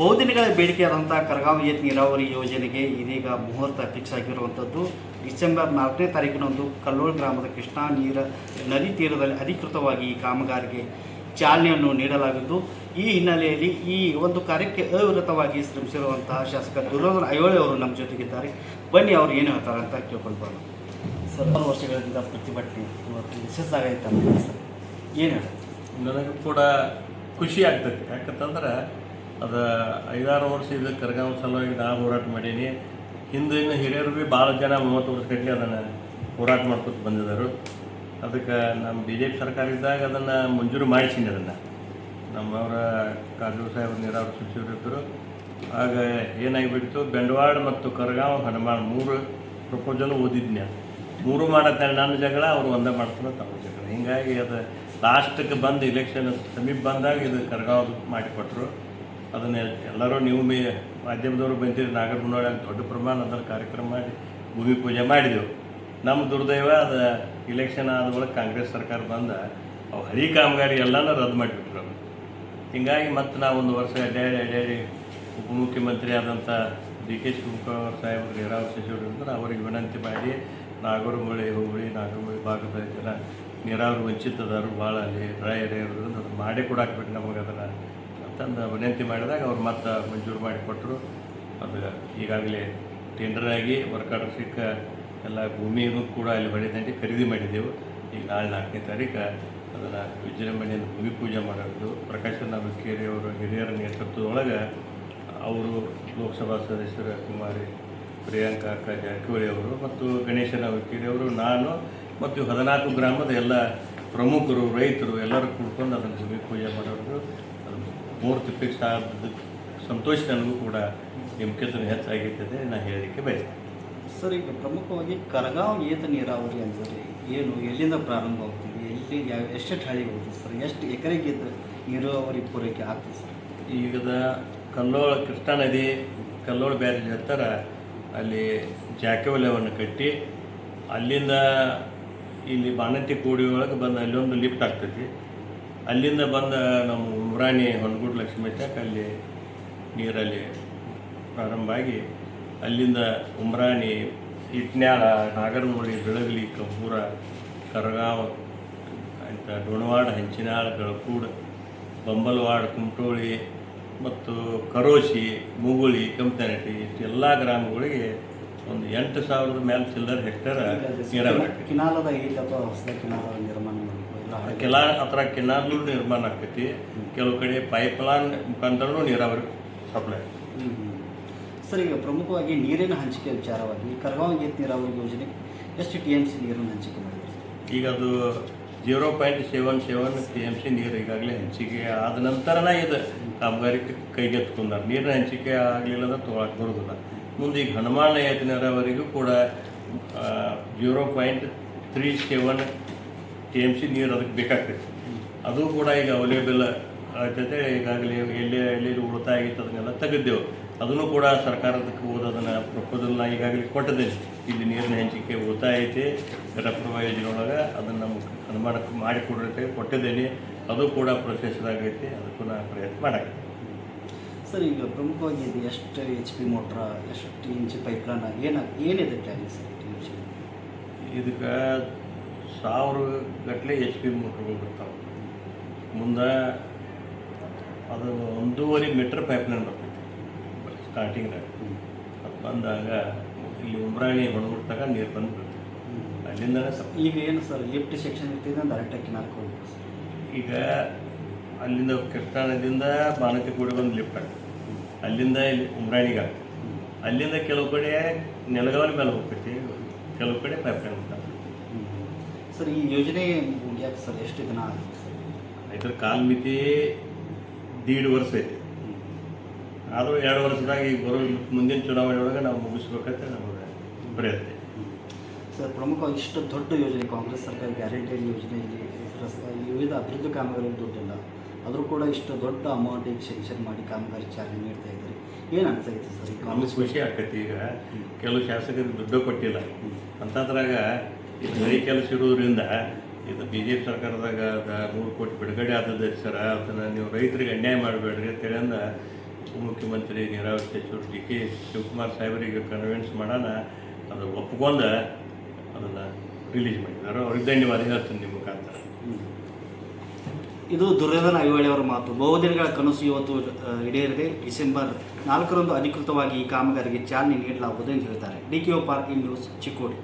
ಬಹುದಿನಗಳ ಬೇಡಿಕೆಯಾದಂಥ ಕರಗಾಂವ್ ಏತ ನೀರಾವರಿ ಯೋಜನೆಗೆ ಇದೀಗ ಮುಹೂರ್ತ ಫಿಕ್ಸ್ ಆಗಿರುವಂಥದ್ದು. ಡಿಸೆಂಬರ್ 4ನೇ ತಾರೀಕಿನಂದು ಕಲ್ಲೋಳ್ ಗ್ರಾಮದ ಕೃಷ್ಣಾ ನದಿ ತೀರದಲ್ಲಿ ಅಧಿಕೃತವಾಗಿ ಈ ಕಾಮಗಾರಿಗೆ ಚಾಲನೆಯನ್ನು ನೀಡಲಾಗಿದ್ದು, ಈ ಹಿನ್ನೆಲೆಯಲ್ಲಿ ಈ ಒಂದು ಕಾರ್ಯಕ್ಕೆ ಅವಿರತವಾಗಿ ಶ್ರಮಿಸಿರುವಂತಹ ಶಾಸಕ ದುರ್ಯೋಧನ ಐಹೊಳೆ ಅವರು ನಮ್ಮ ಜೊತೆಗಿದ್ದಾರೆ. ಬನ್ನಿ ಅವರು ಏನು ಹೇಳ್ತಾರೆ ಅಂತ ಕೇಳ್ಕೊಳ್ಬಾರ್ದು. ಸರ್, 6 ವರ್ಷಗಳಿಂದ ಪ್ರತಿಭಟನೆ ಇವತ್ತು ಯಶಸ್ಸಾಗೈತಲ್ಲ ಸರ್, ಏನು ಹೇಳಿ? ನನಗೂ ಕೂಡ ಖುಷಿ ಆಗ್ತೈತಿ. ಯಾಕಂತಂದ್ರೆ ಅದು 5-6 ವರ್ಷ ಇದು ಕರಗಾಂವ್ ಸಲುವಾಗಿ ನಾನು ಹೋರಾಟ ಮಾಡೀನಿ. ಹಿಂದಿನ ಹಿರಿಯರು ಭೀ ಭಾಳ ಜನ 30 ವರ್ಷ ಗಟ್ಟಲೆ ಅದನ್ನು ಹೋರಾಟ ಮಾಡ್ಕೊತ ಬಂದಿದ್ದರು. ಅದಕ್ಕೆ ನಮ್ಮ BJP ಸರ್ಕಾರ ಇದ್ದಾಗ ಅದನ್ನು ಮಂಜೂರು ಮಾಡಿಸಿನಿ. ಅದನ್ನು ನಮ್ಮವರ ಕಾಜೂರು ಸಾಹೇಬರು ನೀರಾವರಿ ಸಚಿವರಿದ್ದರು. ಆಗ ಏನಾಗಿಬಿಡ್ತು, ಬೆಂಡವಾಡ ಮತ್ತು ಕರಗಾಂವ್ ಹನುಮಾನ್ 3 ಪ್ರಪೋಸಲ್ ಓದಿದ್ನಿ. 3 ಮಾಡತ್ತಾರೆ ನನ್ನ ಜಗಳ, ಅವರು ಒಂದೇ ಮಾಡ್ತಾರೆ ತಮ್ಮ ಜಗಳ. ಹೀಗಾಗಿ ಅದು ಲಾಸ್ಟಿಗೆ ಬಂದು ಇಲೆಕ್ಷನ್ ಸಮೀಪ ಬಂದಾಗ ಇದು ಕರಗಾಂವ್ ಮಾಡಿಕೊಟ್ರು. ಅದನ್ನು ಎಲ್ಲರೂ ನೀವು ಮಾಧ್ಯಮದವರು ಬಂದಿರಿ, ನಾಗರಮುನ್ನೋಳಿ ದೊಡ್ಡ ಪ್ರಮಾಣದಲ್ಲಿ ಕಾರ್ಯಕ್ರಮ ಮಾಡಿ ಭೂಮಿ ಪೂಜೆ ಮಾಡಿದೆವು. ನಮ್ಮ ದುರ್ದೈವ ಅದು ಇಲೆಕ್ಷನ್ ಆದ ಒಳಗೆ ಕಾಂಗ್ರೆಸ್ ಸರ್ಕಾರ ಬಂದ ಅವು ಹಳಿ ಕಾಮಗಾರಿ ಎಲ್ಲನೂ ರದ್ದು ಮಾಡಿಬಿಟ್ರು. ಹೀಗಾಗಿ ಮತ್ತು ನಾವು 1 ವರ್ಷ ಅಡ್ಡಾಡಿ ಉಪಮುಖ್ಯಮಂತ್ರಿ ಆದಂಥ DK ಶಿವಕುಮಾರ್ ಸಾಹೇಬರು ನೀರಾವರಿ ಸಚಿವರು ಇದ್ದರು. ಅವರಿಗೆ ವಿನಂತಿ ಮಾಡಿ ನಾಗರಮುನ್ನೋಳಿ ನಾಗರಮುನ್ನೋಳಿ ಭಾಗದ ಜನ ನೀರಾವರಿ ವಂಚಿತದಾರು ಭಾಳ ಅಲ್ಲಿ ಡ್ರೈ ಏರಿಯಾ ಇರೋದ್ರಿಂದ ಅದು ಮಾಡಿ ಕೊಡಾಕ್ಬೇಕು ನಮಗೆ ಅದನ್ನು ಅಂತಂದು ವಿನಂತಿ ಮಾಡಿದಾಗ ಅವ್ರು ಮತ್ತೆ ಮಂಜೂರು ಮಾಡಿಕೊಟ್ರು. ಅದು ಈಗಾಗಲೇ ಟೆಂಡರ್ ಆಗಿ ವರ್ಕ್ ಆರ್ಡರ್ ಸಿಕ್ಕ ಎಲ್ಲ ಭೂಮಿಯೂ ಕೂಡ ಅಲ್ಲಿ ಹೊಡೆದಂತೆ ಖರೀದಿ ಮಾಡಿದ್ದೆವು. ಈಗ ನಾಳೆ 4ನೇ ತಾರೀಕು ಅದನ್ನು ವಿಜೃಂಭಣೆಯಿಂದ ಭೂಮಿ ಪೂಜೆ ಮಾಡೋದು. ಪ್ರಕಾಶನ ವಿಕ್ಕೇರಿಯವರು ಹಿರಿಯರ ನೇತೃತ್ವದೊಳಗೆ ಅವರು ಲೋಕಸಭಾ ಸದಸ್ಯರ ಕುಮಾರಿ ಪ್ರಿಯಾಂಕಾ ಅಕ್ಕ ಜಾರಕಿಹೊಳಿ ಅವರು ಮತ್ತು ಗಣೇಶನ ವಿಕ್ಕೇರಿಯವರು, ನಾನು ಮತ್ತು 14 ಗ್ರಾಮದ ಎಲ್ಲ ಪ್ರಮುಖರು, ರೈತರು ಎಲ್ಲರೂ ಕೂಡ್ಕೊಂಡು ಅದನ್ನು ಭೂಮಿ ಪೂಜೆ ಮಾಡೋದು. ಅದು ಮೂರ್ತಿ ಫಿಕ್ಸ್ ಆದ ಸಂತೋಷ ನನಗೂ ಕೂಡ ನಿಮ್ಗಿಂತ ಹೆಚ್ಚಾಗಿರ್ತದೆ ನಾನು ಹೇಳಲಿಕ್ಕೆ ಬಯಸ್ತೇನೆ. ಸರ್, ಈಗ ಪ್ರಮುಖವಾಗಿ ಕರಗಾಂವ್ ಏತ ನೀರಾವರಿ ಅಂದರೆ ಏನು, ಎಲ್ಲಿಂದ ಪ್ರಾರಂಭವಾಗ್ತದೆ, ಎಲ್ಲಿ ಎಷ್ಟೆಷ್ಟು ಹಳ್ಳಿಗೆ ಹೋಗ್ತದೆ ಸರ್, ಎಷ್ಟು ಎಕರೆಗೆ ನೀರಾವರಿ ಪೂರೈಕೆ ಆಗ್ತದೆ ಸರ್? ಈಗದ ಕಲ್ಲೋಳ ಕೃಷ್ಣಾ ನದಿ ಕಲ್ಲೋಳ ಬ್ಯಾರೇಜ್ ಹತ್ತಿರ ಅಲ್ಲಿ ಜಾಕಿವಲಯವನ್ನು ಕಟ್ಟಿ ಅಲ್ಲಿಂದ ಇಲ್ಲಿ ಬಾಣತಿ ಕೋಡಿ ಒಳಗೆ ಬಂದು ಅಲ್ಲೊಂದು ಲಿಫ್ಟ್ ಆಗ್ತೈತಿ. ಅಲ್ಲಿಂದ ಬಂದ ನಮ್ಮ ಉಮ್ರಾಣಿ ಹೊನಗುಡ್ ಲಕ್ಷ್ಮೀ ತಕ್ಕ ಅಲ್ಲಿ ನೀರಲ್ಲಿ ಪ್ರಾರಂಭ ಆಗಿ ಅಲ್ಲಿಂದ ಉಮ್ರಾಣಿ, ಇಟ್ನ್ಯಾಳ, ನಾಗರಮುನ್ನೋಳಿ, ಬೆಳಗಲಿ, ಕಂಬೂರ, ಕರಗಾಂವ್ ಅಂತ ಡೋಣವಾಡ, ಹಂಚಿನಾಳ, ಗಳಕೂಡು, ಬಂಬಲವಾಡ, ಕುಮಟೋಳಿ ಮತ್ತು ಕರೋಶಿ, ಮುಗುಳಿ, ಕೆಂಪನಟ್ಟಿ ಇಷ್ಟೆಲ್ಲ ಗ್ರಾಮಗಳಿಗೆ ಒಂದು 8,000 ಮೇಲೆ ಚಿಲ್ಲರ್ ಹೆಕ್ಟೇರ್ ನೀರಾವರಿ. ಕಿನಾಲದ ಈಗ ಅಥವಾ ಹೊಸ ಕಿನಾಲದ ನಿರ್ಮಾಣ ಆ ಥರ ಕೆನಾಲ್ಗಳು ನಿರ್ಮಾಣ ಆಗ್ತೈತಿ. ಕೆಲವು ಕಡೆ ಪೈಪ್ಲೈನ್ ಮುಖಾಂತರನೂ ನೀರಾವರಿ ಸಪ್ಲೈ. ಸರ್, ಈಗ ಪ್ರಮುಖವಾಗಿ ನೀರಿನ ಹಂಚಿಕೆ ವಿಚಾರವಾಗಿ ಕರಗಾಂವ್ ಏತ ನೀರಾವರಿ ಯೋಜನೆ ಎಷ್ಟು TMC ನೀರನ್ನು ಹಂಚಿಕೆ ಮಾಡಿದೆ? ಈಗ ಅದು 0.77 TMC ನೀರು ಈಗಾಗಲೇ ಹಂಚಿಕೆ ಆದ ನಂತರನೇ ಇದು ಕಾಮಗಾರಿ ಕೈಗೆತ್ಕೊಂಡಾರೆ. ನೀರಿನ ಹಂಚಿಕೆ ಆಗಲಿಲ್ಲ ಅಂದ್ರೆ ತೊಗೊಳಕ್ಕೆ ಬರೋದಿಲ್ಲ. ಮುಂದೆ ಈಗ ಹನುಮಾನ ಏತ ನೀರಾವರಿಗೂ ಕೂಡ 0.37 TMC ನೀರು ಅದಕ್ಕೆ ಬೇಕಾಗ್ತೈತಿ. ಅದು ಕೂಡ ಈಗ ಅವೈಲೇಬಲ್ ಆಗ್ತೈತೆ. ಈಗಾಗಲೇ ಎಲ್ಲಿ ಉಳಿತಾಯ ಆಗಿತ್ತು ಅದನ್ನೆಲ್ಲ ತೆಗೆದೆವು. ಅದನ್ನು ಕೂಡ ಸರ್ಕಾರದಕ್ಕೆ ಓದೋದನ್ನು ಪ್ರಪೋಸಲ್ನ ಈಗಾಗಲೇ ಕೊಟ್ಟಿದ್ದೇನೆ. ಇಲ್ಲಿ ನೀರಿನ ಹಂಚಿಕೆ ಉಳಿತಾಯ ಐತಿ ಘಟಪ್ರಭಾ ಯೋಜನೆ ಒಳಗೆ, ಅದನ್ನು ನಮಗೆ ಅನುಮಾನಕ್ಕೆ ಮಾಡಿಕೊಡಿರ್ತೇವೆ, ಕೊಟ್ಟಿದ್ದೇನೆ. ಅದು ಕೂಡ ಪ್ರೊಸೆಸ್ದಾಗೈತಿ. ಅದಕ್ಕೂ ನಾನು ಪ್ರಯತ್ನ ಮಾಡಾಕ್ತೀನಿ. ಸರ್, ಈಗ ಪ್ರಮುಖವಾಗಿ ಇದು ಎಷ್ಟು HP ಮೋಟ್ರ, ಎಷ್ಟು ಇಂಚ್ ಪೈಪ್ಲೈನ್ ಏನಿದೆ ಪ್ಲಾನ್ ಸರ್? ಇದಕ್ಕೆ 1000 ಗಟ್ಟಲೆ HP ಮೋಟ್ರ್ಗಳು ಬರ್ತಾವೆ. ಮುಂದೆ ಅದು 1.5 ಮೀಟರ್ ಪೈಪ್ಲೈನ್ ಬರ್ತೈತಿ ಸ್ಟಾರ್ಟಿಂಗ್ನಾಗ. ಅದು ಬಂದಾಗ ಇಲ್ಲಿ ಉಮ್ರಾಣಿ ಹೊಣಗುಡ್ ತಗ ನೀರು ಬಂದು ಬರ್ತೈತಿ. ಅಲ್ಲಿಂದನೇ ಈಗ ಏನು ಸರ್ ಲಿಫ್ಟ್ ಸೆಕ್ಷನ್ ಇರ್ತಿದೆ ಡೈರೆಕ್ಟಾಗಿ ಕಿನಾಲ್ಗೆ ಹೋಗ್ಬೇಕು ಸರ್? ಈಗ ಅಲ್ಲಿಂದ ಕೃಷ್ಣಾ ನದಿಯಿಂದ ಬಾಣತಿ ಕೂಡಿ ಒಂದು ಲಿಫ್ಟ್ ಆಗ್ತದೆ. ಅಲ್ಲಿಂದ ಇಲ್ಲಿ ಉಮ್ರಾಣಿಗೆ ಆಗ್ತದೆ. ಅಲ್ಲಿಂದ ಕೆಲವು ಕಡೆ ನೆಲಗಾವಲಿ ಮೇಲೆ ಹೋಗ್ತೈತಿ, ಕೆಲವು ಕಡೆ ಪೈಪ್ಲೈನ್ ಹೋಗ್ತದೆ. ಸರ್, ಈ ಯೋಜನೆ ಮುಗಿಯಾಕೆ ಸರ್ ಎಷ್ಟು ದಿನ ಆಗುತ್ತೆ ಸರ್? ಇದ್ರ ಕಾಲಮಿತಿ 1.5 ವರ್ಷ ಐತಿ. ಆದರೂ 2 ವರ್ಷದಾಗ ಈಗ ಬರೋ ಮುಂದಿನ ಚುನಾವಣೆ ಒಳಗೆ ನಾವು ಮುಗಿಸ್ಬೇಕಂತ ನಮಗೆ ಪ್ರಯತ್ನ. ಸರ್, ಪ್ರಮುಖವಾಗಿ ಇಷ್ಟು ದೊಡ್ಡ ಯೋಜನೆ ಕಾಂಗ್ರೆಸ್ ಸರ್ಕಾರ ಗ್ಯಾರಂಟಿ ಯೋಜನೆಯಲ್ಲಿ ವಿವಿಧ ಅಭಿವೃದ್ಧಿ ಕಾಮಗಾರಿಗಳು ದುಡ್ಡಿಲ್ಲ, ಆದರೂ ಕೂಡ ಇಷ್ಟು ದೊಡ್ಡ ಅಮೌಂಟಿಗೆ ಸೆಕ್ಷನ್ ಮಾಡಿ ಕಾಮಗಾರಿ ಚಾಲನೆ ನೀಡ್ತಾ ಇದ್ದಾರೆ. ಏನು ಅನ್ಸೈತೆ ಸರ್? ಈಗ ನಮಗೆ ಖುಷಿ ಆಗ್ತೈತಿ. ಈಗ ಕೆಲವು ಶಾಸಕರಿಗೆ ದುಡ್ಡು ಕೊಟ್ಟಿಲ್ಲ ಅಂತಂದ್ರಾಗ ಇದು ಬರೀ ಕೆಲಸ ಇರೋದ್ರಿಂದ ಇದು BJP ಸರ್ಕಾರದಾಗ 100 ಕೋಟಿ ಬಿಡುಗಡೆ ಆದದ್ದು ಸರ. ಅದನ್ನು ನೀವು ರೈತರಿಗೆ ಅನ್ಯಾಯ ಮಾಡಬೇಡ್ರಿ ಅಂತೇಳಿಂದ ಮುಖ್ಯಮಂತ್ರಿ ನೀರಾವರಿ ಸಚಿವರು ಡಿ ಕೆ ಶಿವಕುಮಾರ್ ಸಾಹೇಬರಿಗೆ ಕನ್ವಿನ್ಸ್ ಮಾಡೋಣ, ಅದು ಒಪ್ಕೊಂಡು ಅದನ್ನು ರಿಲೀಸ್ ಮಾಡಿದ್ದಾರೆ. ಅವ್ರಿಗೆ ಧನ್ಯವಾದ ಹೇಳ್ತೀನಿ ನಿಮ್ಮ ಮುಖಾಂತರ. ಇದು ದುರ್ಯೋಧನ ಐಹೊಳೆ ಅವರ ಮಾತು. ಬಹುದಿನಗಳ ಕನಸು ಇವತ್ತು ಈಡೇರಿದೆ. ಡಿಸೆಂಬರ್ 4ರಂದು ಅಧಿಕೃತವಾಗಿ ಈ ಕಾಮಗಾರಿಗೆ ಚಾಲನೆ ನೀಡಲಾಗುವುದು ಎಂದು ಹೇಳಿದ್ದಾರೆ. DKO park news, Chikkodi.